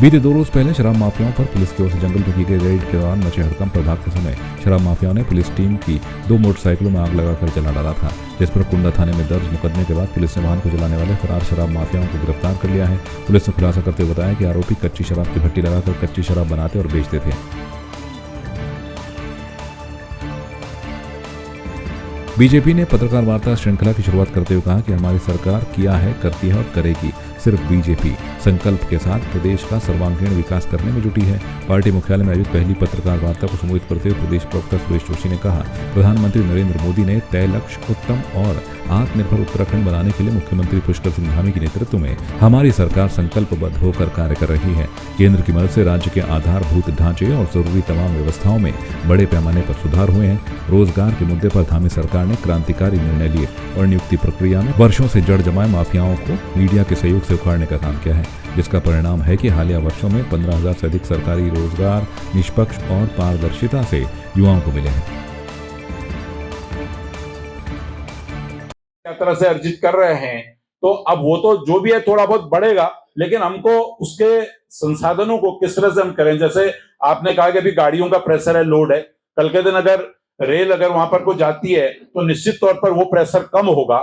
बीते 2 रोज पहले शराब माफियाओं पर पुलिस की ओर से जंगल में की गई रेड के दौरान मचे हड़कंप पर भागते समय शराब माफियाओं ने पुलिस टीम की 2 मोटरसाइकिलों में आग लगाकर जला डाला था, जिस पर कुंडा थाने में दर्ज मुकदमे के बाद पुलिस ने वाहन को जलाने वाले फरार शराब माफियाओं को गिरफ्तार कर लिया है। पुलिस ने खुलासा करते हुए बताया कि आरोपी कच्ची शराब की भट्टी लगाकर कच्ची शराब बनाते और बेचते थे। बीजेपी ने पत्रकार वार्ता श्रृंखला की शुरुआत करते हुए कहा कि हमारी सरकार किया है, करती है और करेगी। सिर्फ बीजेपी संकल्प के साथ प्रदेश का सर्वांगीण विकास करने में जुटी है। पार्टी मुख्यालय में आयोजित पहली पत्रकार वार्ता को संबोधित करते हुए प्रदेश प्रवक्ता सुरेश जोशी ने कहा, प्रधानमंत्री नरेंद्र मोदी ने तय लक्ष्य, उत्तम और आत्मनिर्भर उत्तराखंड बनाने के लिए मुख्यमंत्री पुष्कर सिंह धामी के नेतृत्व में हमारी सरकार संकल्पबद्ध होकर कार्य कर रही है। केंद्र की मदद से राज्य के आधारभूत ढांचे और जरूरी तमाम व्यवस्थाओं में बड़े पैमाने पर सुधार हुए हैं। रोजगार के मुद्दे पर धामी सरकार ने क्रांतिकारी निर्णय लिए और नियुक्ति प्रक्रिया में वर्षों से जड़ जमाए माफियाओं को मीडिया के सहयोग से उखाड़ने का काम किया है, जिसका परिणाम है कि हालिया वर्षों में 15,000 से अधिक सरकारी रोजगार निष्पक्ष और पारदर्शिता से युवाओं को मिले हैं। तरह से अर्जित कर रहे हैं, तो अब वो तो जो भी है थोड़ा बहुत बढ़ेगा, लेकिन हमको उसके संसाधनों को किस तरह से हम करें। जैसे आपने कहा कि अभी गाड़ियों का प्रेशर है, लोड है, कल के दिन अगर रेल अगर वहां पर को जाती है तो निश्चित तौर पर वो प्रेशर कम होगा।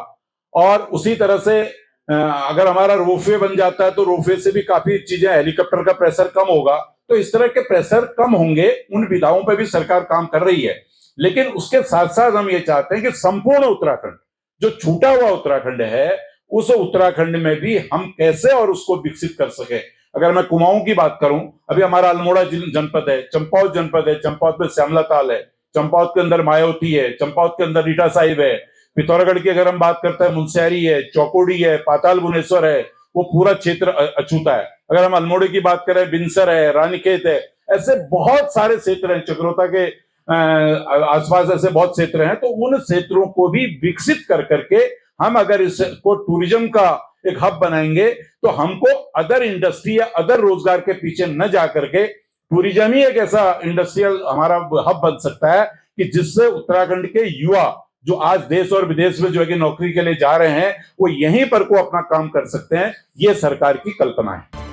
और उसी तरह से अगर हमारा रोपवे बन जाता है तो रोपवे से भी काफी चीजें, हेलीकॉप्टर का प्रेशर कम होगा। तो इस तरह के प्रेशर कम होंगे, उन विधाओं पर भी सरकार काम कर रही है। लेकिन उसके साथ साथ हम ये चाहते हैं कि संपूर्ण उत्तराखंड, जो छूटा हुआ उत्तराखंड है, उस उत्तराखंड में भी हम कैसे और उसको विकसित कर सके। अगर मैं कुमाऊं की बात करूं, अभी हमारा अल्मोड़ा जनपद है, चंपावत जनपद है, चंपावत में श्यामला ताल है, चंपावत के अंदर मायावती है, चंपावत के अंदर रीटा साहिब है, पिथौरागढ़ की अगर हम बात करते हैं मुंशियारी है, चौकोड़ी है, पाताल भुवनेश्वर है, वो पूरा क्षेत्र अछूता है। अगर हम अल्मोड़े की बात करें, बिनसर है, रानीखेत है, ऐसे बहुत सारे क्षेत्र हैं, चक्रोता के आसपास ऐसे बहुत क्षेत्र हैं। तो उन क्षेत्रों को भी विकसित कर करके हम अगर इसको टूरिज्म का एक हब बनाएंगे तो हमको अदर इंडस्ट्री या अदर रोजगार के पीछे न जा करके टूरिज्म ही एक ऐसा इंडस्ट्रियल हमारा हब बन सकता है कि जिससे उत्तराखंड के युवा जो आज देश और विदेश में जो है कि नौकरी के लिए जा रहे हैं, वो यहीं पर को अपना काम कर सकते हैं। ये सरकार की कल्पना है।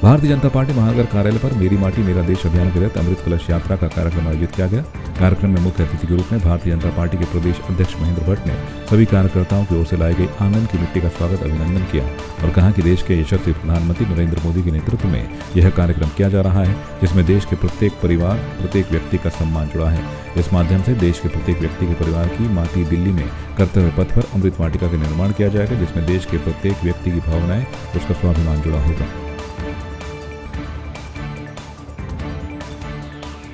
भारतीय जनता पार्टी महानगर कार्यालय पर मेरी माटी मेरा देश अभियान के तहत अमृत कलश यात्रा का कार्यक्रम आयोजित किया गया। कार्यक्रम में मुख्य अतिथि के रूप में भारतीय जनता पार्टी के प्रदेश अध्यक्ष महेंद्र भट्ट ने सभी कार्यकर्ताओं की ओर से लाई गई आंगन की मिट्टी का स्वागत अभिनंदन किया और कहा कि देश के यशस्वी प्रधानमंत्री नरेंद्र मोदी के नेतृत्व में यह कार्यक्रम किया जा रहा है, जिसमें देश के प्रत्येक परिवार, प्रत्येक व्यक्ति का सम्मान जुड़ा है। इस माध्यम से देश के प्रत्येक व्यक्ति के परिवार की माटी दिल्ली में कर्तव्य पथ पर अमृत वाटिका का निर्माण किया जाएगा, जिसमें देश के प्रत्येक व्यक्ति की भावनाएं, उसका स्वाभिमान जुड़ा होगा।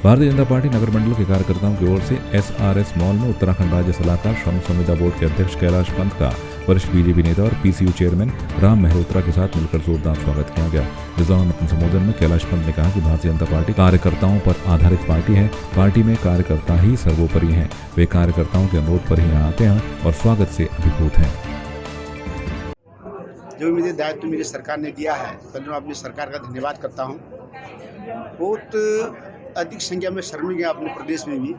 भारतीय जनता पार्टी नगर मंडल के कार्यकर्ताओं की ओर से SRS मॉल में उत्तराखंड राज्य सलाहकार श्रम संविदा बोर्ड के अध्यक्ष कैलाश पंत का वरिष्ठ बीजेपी नेता और PCU चेयरमैन राम मेहरोत्रा के साथ मिलकर जोरदार स्वागत किया गया। इस दौरान अपने संबोधन में कैलाश पंत ने कहा कि भारतीय जनता पार्टी कार्यकर्ताओं पर आधारित पार्टी है। पार्टी में कार्यकर्ता ही सर्वोपरि हैं। वे कार्यकर्ताओं के अनुरोध पर ही यहाँ आते हैं और स्वागत से अभिभूत हैं। जो मुझे दायित्व मेरी सरकार ने दिया है, तो मैं अपनी सरकार का धन्यवाद करता हूँ। बहुत अधिक संख्या में श्रमिक हैं अपने प्रदेश में भी,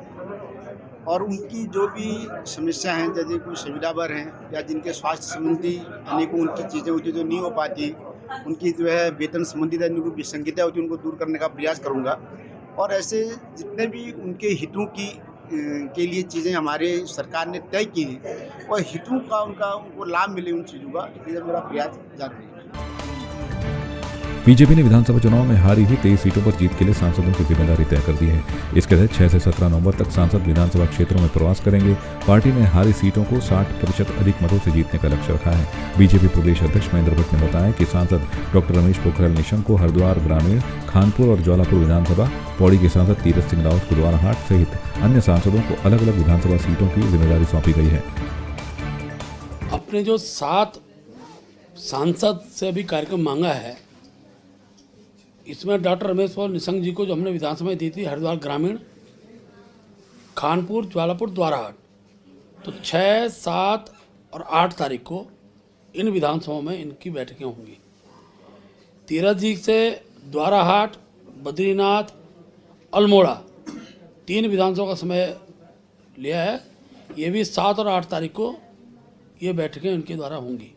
और उनकी जो भी समस्या हैं, जैसे कोई सुविधावर हैं या जिनके स्वास्थ्य संबंधी अनेकों उनकी चीज़ें होती जो नहीं हो पाती, उनकी जो है वेतन संबंधित उनको विसंगतियाँ होती, उनको दूर करने का प्रयास करूँगा। और ऐसे जितने भी उनके हितों की के लिए चीज़ें हमारे सरकार ने तय की हैं, और हितों का उनको लाभ मिले उन चीज़ों का, इसलिए मेरा प्रयास जारी है। बीजेपी ने विधानसभा चुनाव में हारी हुई 23 सीटों पर जीत के लिए सांसदों की जिम्मेदारी तय कर दी है। इसके तहत 6 से 17 नवंबर तक सांसद विधानसभा क्षेत्रों में प्रवास करेंगे। पार्टी ने हारी सीटों को 60% अधिक मतों से जीतने का लक्ष्य रखा है। बीजेपी प्रदेश अध्यक्ष महेंद्र भट्ट ने बताया कि सांसद डॉक्टर रमेश पोखरियाल निशंक को हरिद्वार ग्रामीण, खानपुर और ज्वालापुर विधानसभा, पौड़ी के सांसद तीरथ सिंह रावत को द्वाराहाट सहित अन्य सांसदों को अलग अलग विधानसभा सीटों की जिम्मेदारी सौंपी गई है। अपने जो 7 सांसद से भी कार्यक्रम मांगा है, इसमें डॉक्टर रमेश पोखरियाल निशंक जी को जो हमने विधानसभा दी थी, हरिद्वार ग्रामीण, खानपुर, ज्वालापुर, द्वाराहाट, तो 6, 7 और 8 तारीख को इन विधानसभाओं में इनकी बैठकें होंगी। तीरथ जी से द्वाराहाट, बद्रीनाथ, अल्मोड़ा 3 विधानसभा का समय लिया है। ये भी 7 और 8 तारीख को ये बैठकें उनके द्वारा होंगी।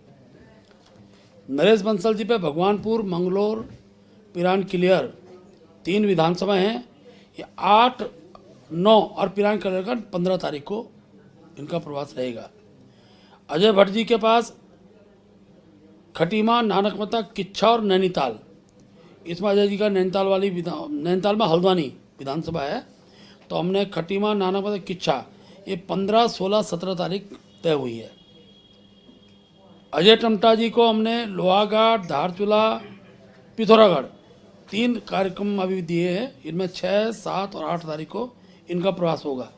नरेश बंसल जी पे भगवानपुर, मंगलोर, पिरान क्लियर 3 विधानसभा हैं। ये 8, 9 और पिरान क्लियर का 15 तारीख को इनका प्रवास रहेगा। अजय भट्ट जी के पास खटीमा, नानकमता, किच्छा और नैनीताल। इसमें अजय जी का नैनीताल में हल्द्वानी विधानसभा है, तो हमने खटीमा, नानकमता, किच्छा ये 15, 16, 17 तारीख तय हुई है। अजय टमटा जी को हमने लोहाघाट, धारचूला, पिथौरागढ़ 3 कार्यक्रम अभी दिए हैं। इनमें 6, 7 और 8 तारीख को इनका प्रवास होगा।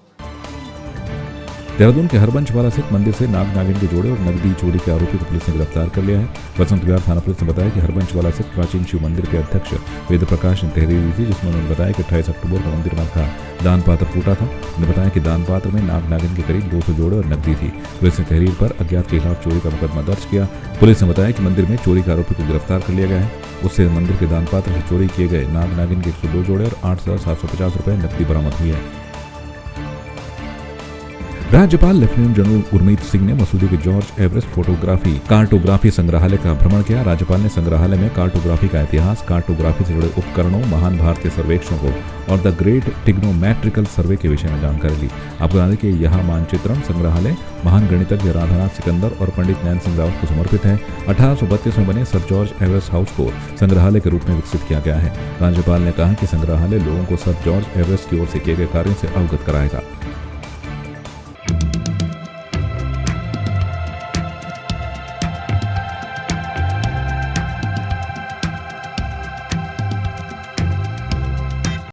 देहरादून के हरबंशवाला स्थित मंदिर से नाग नागिन के जोड़े और नकदी चोरी के आरोपी को पुलिस ने गिरफ्तार कर लिया है। बसंत विहार थाना पुलिस ने बताया कि हरबंशवाला स्थित प्राचीन शिव मंदिर के अध्यक्ष वेद प्रकाश ने तहरीर दी थी, जिसमें उन्होंने बताया कि 28 अक्टूबर को मंदिर में था दान पात्र फूटा था। उन्होंने बताया कि दान पात्र में नाग नागिन के करीब 200 जोड़े और नकदी थी। पुलिस ने तहरीर पर अज्ञात के खिलाफ चोरी का मुकदमा दर्ज किया। पुलिस ने बताया कि मंदिर में चोरी के आरोपी को गिरफ्तार कर लिया गया है। उससे मंदिर के दान पात्र से चोरी किए गए नाग नागिन के 102 जोड़े और 8,750 रुपए नकदी बरामद हुई है। राज्यपाल लेफ्टिनेंट जनरल गुरमीत सिंह ने मसूरी के जॉर्ज एवरेस्ट कार्टोग्राफी संग्रहालय का भ्रमण किया। राज्यपाल ने संग्रहालय में कार्टोग्राफी का इतिहास, कार्टोग्राफी से जुड़े उपकरणों, महान भारतीय सर्वेक्षणों को और द ग्रेट टिग्नोमेट्रिकल सर्वे के विषय में जानकारी ली। आपको बता दें कि यह मानचित्रण संग्रहालय महान गणितज्ञ राधानाथ सिकंदर और पंडित नैन सिंह रावत को समर्पित है। 1832 में बने सर जॉर्ज एवरेस्ट हाउस को संग्रहालय के रूप में विकसित किया गया है। राज्यपाल ने कहा कि संग्रहालय लोगों को सर जॉर्ज एवरेस्ट की ओर से किए गए कार्यों से अवगत कराएगा।